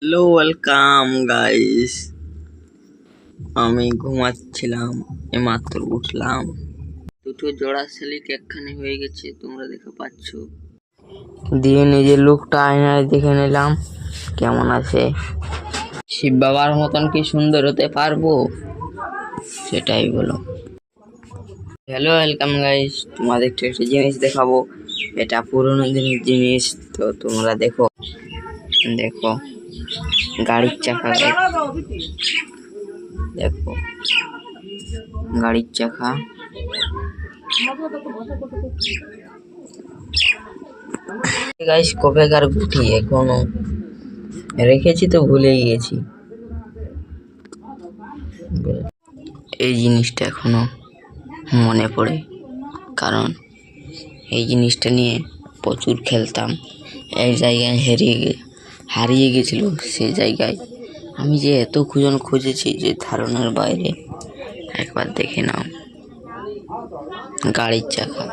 Hello welcome guys. আমি ঘুমাচ্ছিলাম, এইমাত্র উঠলাম। দুটো জোড়া শালিক একখানে হয়ে গেছে, তোমরা দেখে পাচ্ছ। দিয়ে নিজের লুকটা আয়নায় দেখে নিলাম কেমন আছে। শিব বাবার মতন কি সুন্দর হতে পারবো, সেটাই বলো। হ্যালো ওয়েলকাম গাইস, তোমাদেরকে একটা জিনিস দেখাবো। এটা পুরোনো দিনের জিনিস, তো তোমরা দেখো দেখো গাড়ির চাকা, দেখো গাড়ির চাকা। গাইস কবেকার গুটি এখনো রেখেছি, তো ভুলেই গেছি। এই জিনিসটা এখনো মনে পড়ে, কারণ এই জিনিসটা নিয়ে প্রচুর খেলতাম। এক জায়গায় হারিয়ে গেছিল, সেই জায়গায় আমি যে এত খুঁজেছি যে ধারণার বাইরে। একবার দেখে নাও, গাড়ির চাকা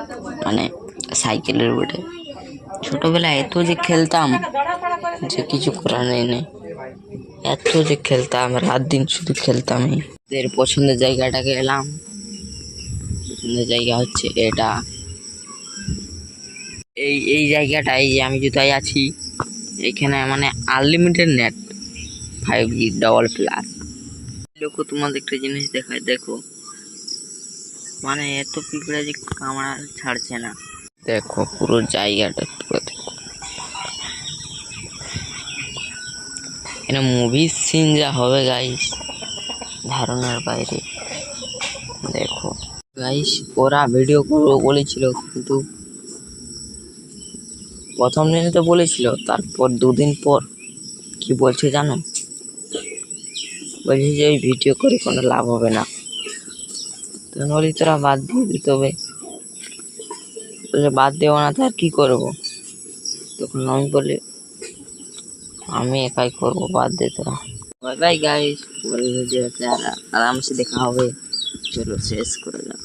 মানে সাইকেলের বটে। ছোটবেলায় এত যে খেলতাম যে কিছু করার নেই, এত যে খেলতাম, রাত দিন শুধু খেলতাম। এর পছন্দের জায়গাটাকে এলাম। পছন্দের জায়গা হচ্ছে এটা, এই জায়গাটাই যে আমি যেটাই আছি, এখানে মানে unlimited net, 5G double plus. লোক তোমাদের একটা জিনিস দেখায়, দেখো মানে এত পিঁপড়া যে কামড়া ছাড়ছে না। দেখো পুরো জায়গাটা পুরো দেখো। এটা মুভির সিন যা হবে গাইস, ধারণার বাইরে। দেখো গাইস, ওরা ভিডিও করবো বলেছিল, কিন্তু প্রথম দিনে তো বলেছিল, তারপর 2 দিন পর কি বলছে জানো? বলছে যে ওই ভিডিও করে কোনো লাভ হবে না। তখন বলি তোরা বাদ দিয়ে দিতে হবে। বাদ দেবো না তো আর কি করবো? তখন আমি বলি আমি একাই করবো, বাদ দে তোরা। বাই বাই গাইস, আরামসে দেখা হবে। চলো শেষ করে দাও।